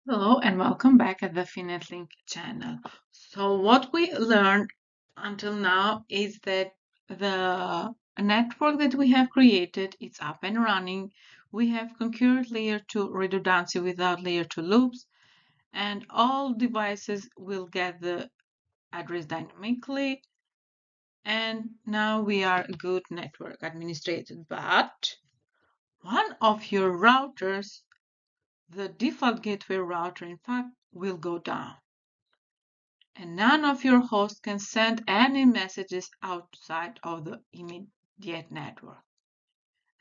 Hello and welcome back at the FinetLink channel. So what we learned until now is that the network that we have created is up and running. We have concurrent layer 2 redundancy without layer 2 loops, and all devices will get the address dynamically. And now we are a good network administrator. But one of your routers, the default gateway router, in fact, will go down. And none of your hosts can send any messages outside of the immediate network.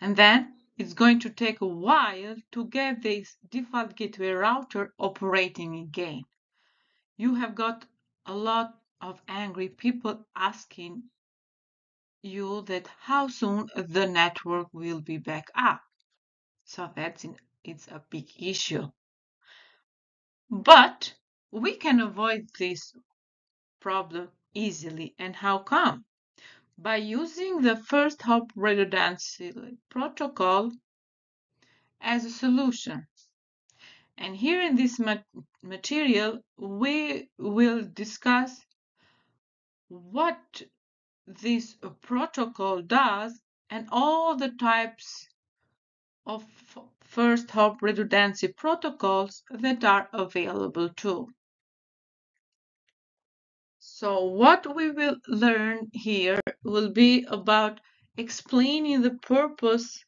And then it's going to take a while to get this default gateway router operating again. You have got a lot of angry people asking you that how soon the network will be back up. So it's a big issue. But we can avoid this problem easily. And how come? By using the first hop redundancy protocol as a solution. And here in this material, we will discuss what this protocol does and all the types of first hop redundancy protocols that are available too. So what we will learn here will be about explaining the purpose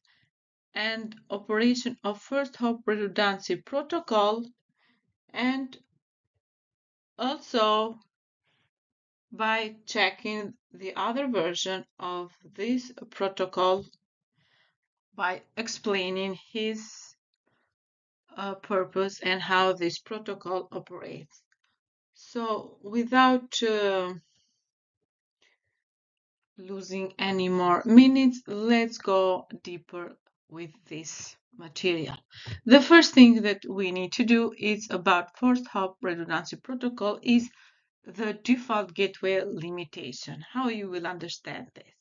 and operation of first hop redundancy protocol, and also by checking the other version of this protocol by explaining his purpose and how this protocol operates. So without losing any more minutes, let's go deeper with this material. The first thing that we need to do is about first hop redundancy protocol is the default gateway limitation. How you will understand this.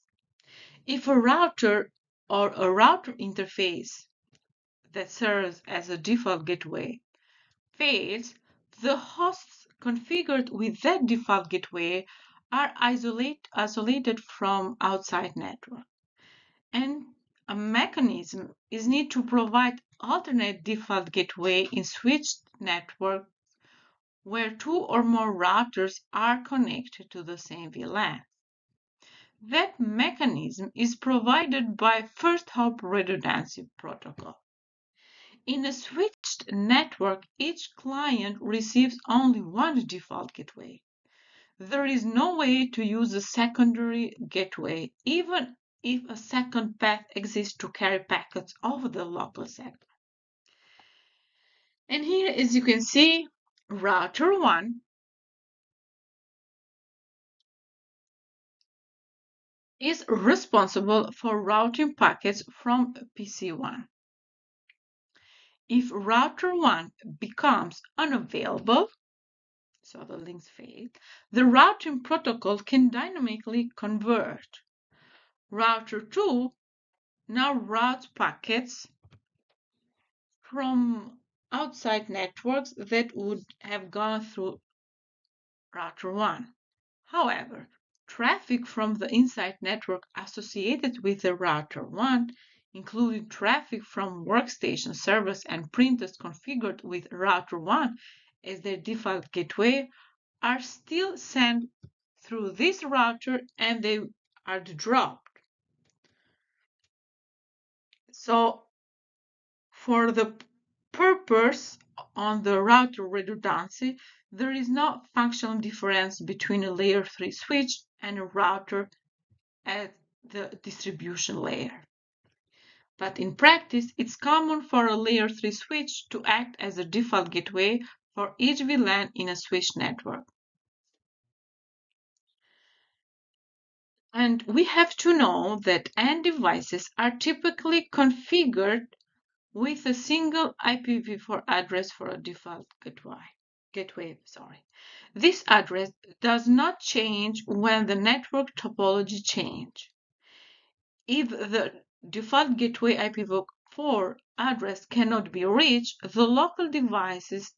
If a router or a router interface that serves as a default gateway fails, the hosts configured with that default gateway are isolated from outside network. And a mechanism is needed to provide alternate default gateway in switched network where two or more routers are connected to the same VLAN. That mechanism is provided by first hop redundancy protocol. In a switched network, each client receives only one default gateway. There is no way to use a secondary gateway, even if a second path exists to carry packets over the local segment. And here, as you can see, router 1 is responsible for routing packets from PC1. If router 1 becomes unavailable, so the links fail, the routing protocol can dynamically convert. Router 2 now routes packets from outside networks that would have gone through router 1. However, traffic from the inside network associated with the router 1, including traffic from workstation servers and printers configured with router 1 as their default gateway, are still sent through this router and they are dropped. So for the purpose on the router redundancy, there is no functional difference between a layer 3 switch and a router at the distribution layer. But in practice, it's common for a layer 3 switch to act as a default gateway for each VLAN in a switch network. And we have to know that end devices are typically configured with a single IPv4 address for a default gateway. This address does not change when the network topology changes. If the default gateway IPv4 address cannot be reached, the local devices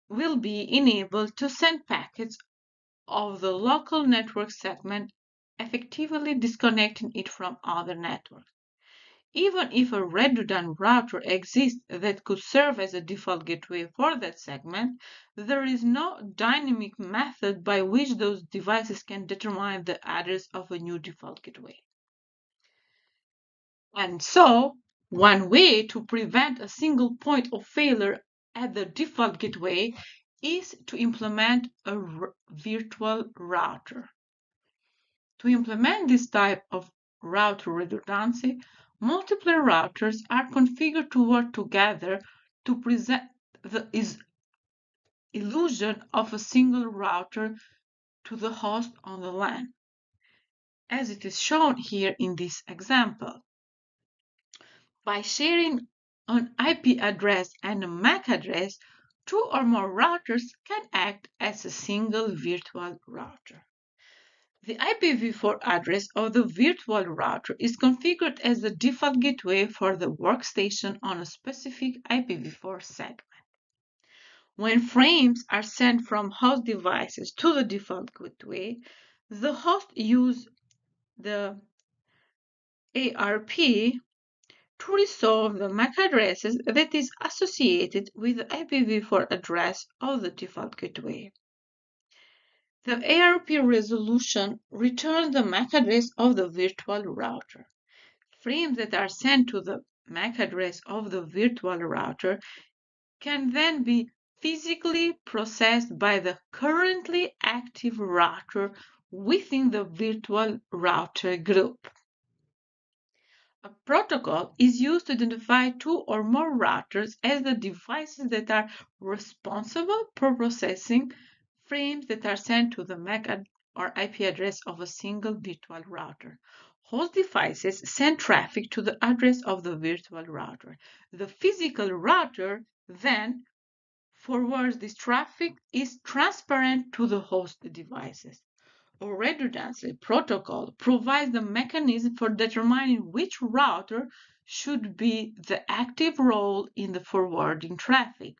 will be enabled to send packets of the local network segment, effectively disconnecting it from other networks. Even if a redundant router exists that could serve as a default gateway for that segment, there is no dynamic method by which those devices can determine the address of a new default gateway. And so, one way to prevent a single point of failure at the default gateway is to implement a virtual router. To implement this type of router redundancy, multiple routers are configured to work together to present the illusion of a single router to the host on the LAN, as it is shown here in this example. By sharing an IP address and a MAC address, two or more routers can act as a single virtual router. The IPv4 address of the virtual router is configured as the default gateway for the workstation on a specific IPv4 segment. When frames are sent from host devices to the default gateway, the host uses the FHRP to resolve the MAC addresses that is associated with the IPv4 address of the default gateway. The FHRP resolution returns the MAC address of the virtual router. Frames that are sent to the MAC address of the virtual router can then be physically processed by the currently active router within the virtual router group. A protocol is used to identify two or more routers as the devices that are responsible for processing frames that are sent to the MAC or IP address of a single virtual router. Host devices send traffic to the address of the virtual router. The physical router then forwards this traffic is transparent to the host devices. A redundancy protocol provides the mechanism for determining which router should be the active role in the forwarding traffic.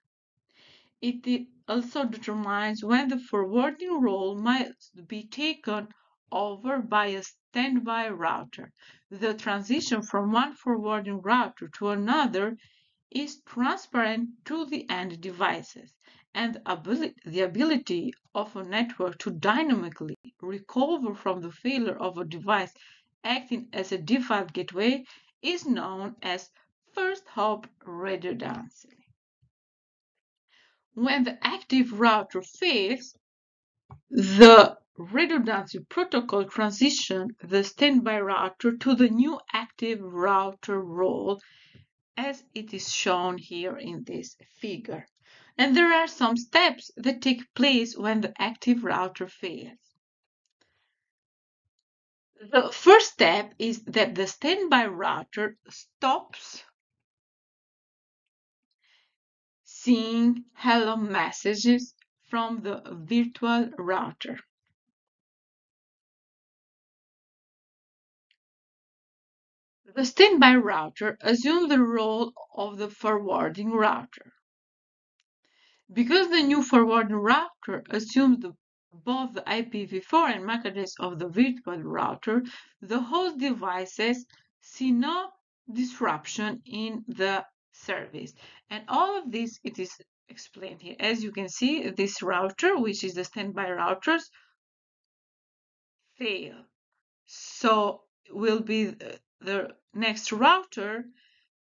It also determines when the forwarding role must be taken over by a standby router. The transition from one forwarding router to another is transparent to the end devices, and the ability of a network to dynamically recover from the failure of a device acting as a default gateway is known as first hop redundancy. When the active router fails, the redundancy protocol transitions the standby router to the new active router role, as it is shown here in this figure. And there are some steps that take place when the active router fails. The first step is that the standby router stops seeing hello messages from the virtual router. The standby router assumes the role of the forwarding router. Because the new forwarding router assumes both the IPv4 and MAC address of the virtual router, the host devices see no disruption in the service. And all of this, it is explained here. As you can see, this router, which is the standby routers, fail. So will be the next router,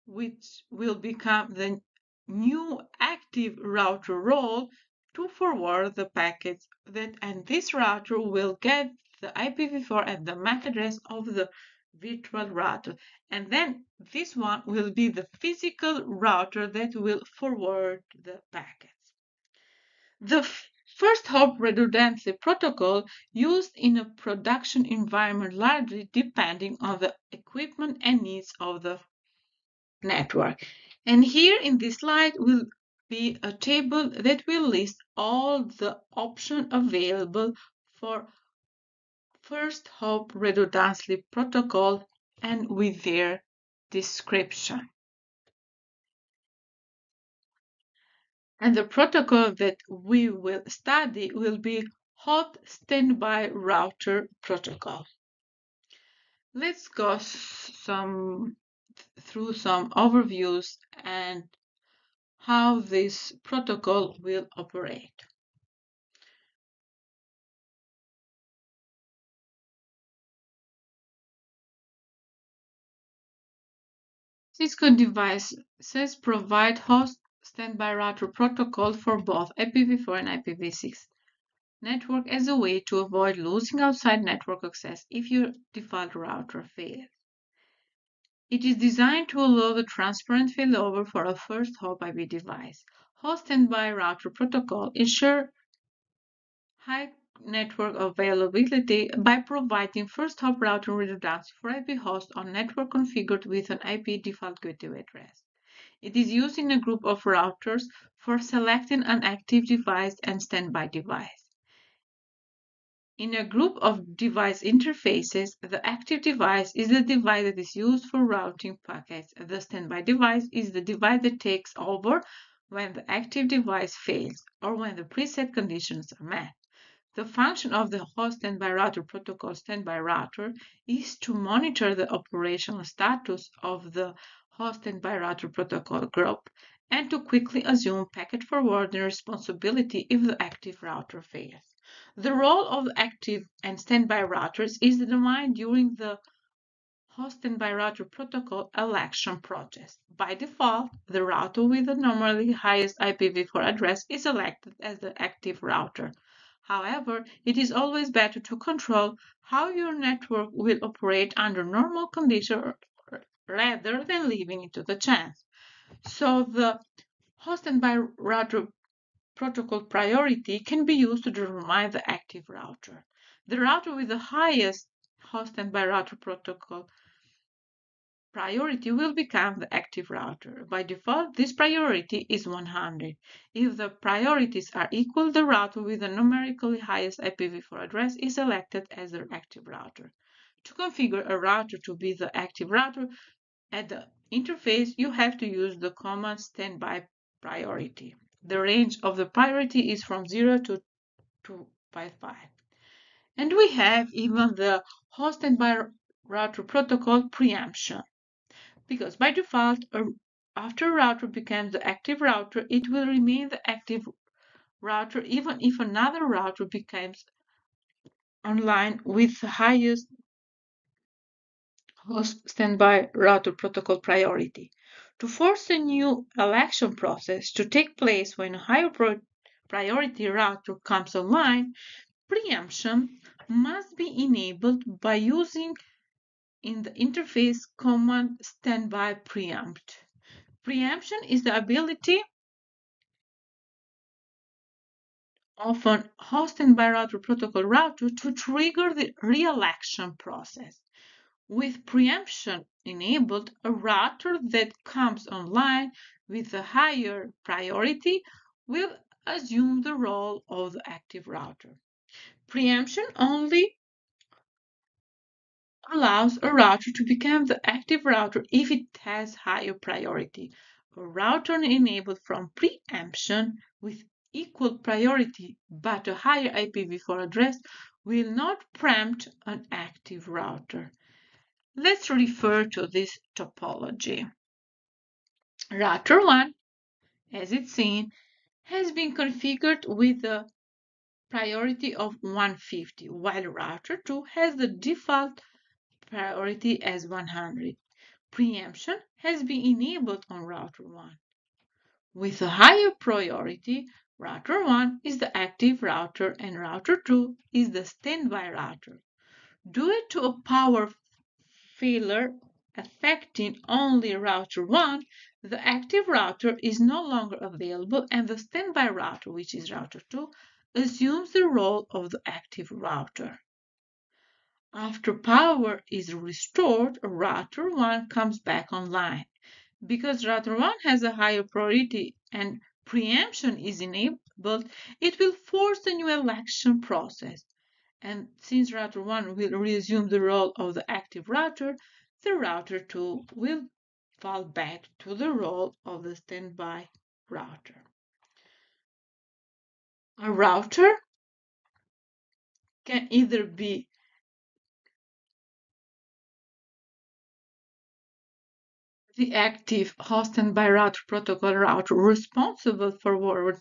which will become the new active router role to forward the packets and this router will get the IPv4 and the MAC address of the virtual router, and then this one will be the physical router that will forward the packets. The first hop redundancy protocol used in a production environment largely depending on the equipment and needs of the network. And here in this slide will be a table that will list all the options available for first hop redundancy protocol and with their description. And the protocol that we will study will be hot standby router protocol. Let's go through some overviews and how this protocol will operate. Cisco devices provide host standby router protocol for both IPv4 and IPv6 network as a way to avoid losing outside network access if your default router fails. It is designed to allow the transparent failover for a first hop IP device. Host standby router protocol ensure high network availability by providing first hop router redundancy for IP hosts on network configured with an IP default gateway address. It is used in a group of routers for selecting an active device and standby device. In a group of device interfaces, the active device is the device that is used for routing packets. The standby device is the device that takes over when the active device fails or when the preset conditions are met. The function of the host standby router protocol standby router is to monitor the operational status of the host standby router protocol group and to quickly assume packet forwarding responsibility if the active router fails. The role of active and standby routers is determined during the host standby router protocol election process. By default, the router with the normally highest IPv4 address is elected as the active router. However, it is always better to control how your network will operate under normal conditions rather than leaving it to the chance. So the host standby router protocol priority can be used to determine the active router. The router with the highest host standby router protocol priority will become the active router. By default, this priority is 100. If the priorities are equal, the router with the numerically highest IPv4 address is selected as the active router. To configure a router to be the active router at the interface, you have to use the command standby priority. The range of the priority is from 0 to 255. And we have even the host standby router protocol preemption. Because by default, after a router becomes the active router, it will remain the active router even if another router becomes online with the highest host standby router protocol priority. To force a new election process to take place when a higher priority router comes online, preemption must be enabled by using in the interface command standby preempt. Preemption is the ability of an host standby router protocol router to trigger the re-election process. With preemption enabled, a router that comes online with a higher priority will assume the role of the active router. Preemption only allows a router to become the active router if it has higher priority. A router enabled from preemption with equal priority but a higher IPv4 address will not preempt an active router. Let's refer to this topology. Router 1, as it's seen, has been configured with the priority of 150, while router 2 has the default priority as 100. Preemption has been enabled on router 1. With a higher priority, router 1 is the active router and router 2 is the standby router. Due to a power failure affecting only router 1, the active router is no longer available and the standby router, which is router 2, assumes the role of the active router. After power is restored, router 1 comes back online. Because router 1 has a higher priority and preemption is enabled, it will force the new election process. And since router 1 will resume the role of the active router, the router 2 will fall back to the role of the standby router. A router can either be the active host and by router protocol router responsible for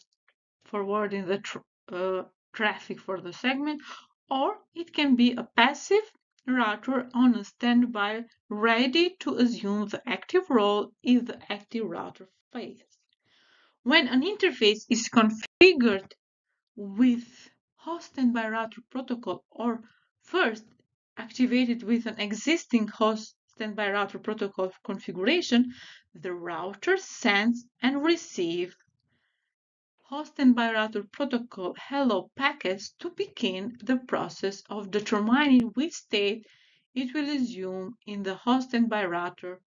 forwarding the traffic for the segment, or it can be a passive router on a standby ready to assume the active role if the active router fails. When an interface is configured with host and by router protocol or first activated with an existing host and by router protocol configuration, the router sends and receives host and by router protocol hello packets to begin the process of determining which state it will assume in the host and by router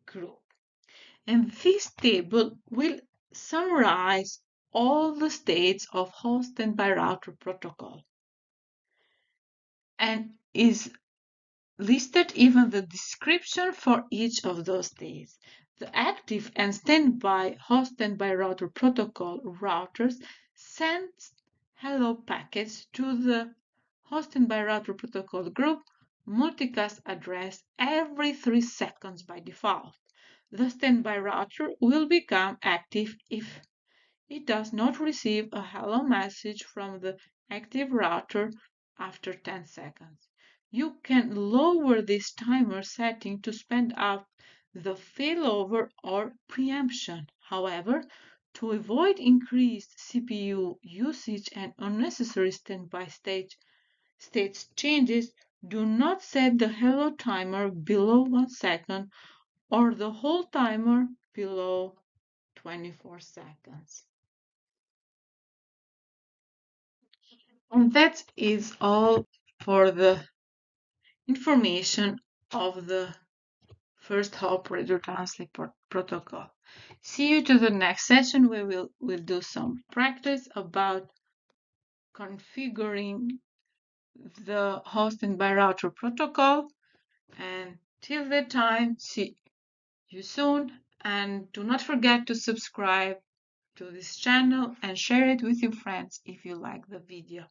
group. And this table will summarize all the states of host and by router protocol and is listed even the description for each of those states. The active and standby host and by router protocol routers send hello packets to the host and by router protocol group multicast address every 3 seconds by default. The standby router will become active if it does not receive a hello message from the active router after 10 seconds. You can lower this timer setting to speed up the failover or preemption. However, to avoid increased CPU usage and unnecessary standby state changes, do not set the hello timer below 1 second or the whole timer below 24 seconds. And that is all for the information of the first hop redundancy protocol. See you to the next session where we'll do some practice about configuring the host and by router protocol. And till that time, see you soon. And do not forget to subscribe to this channel and share it with your friends if you like the video.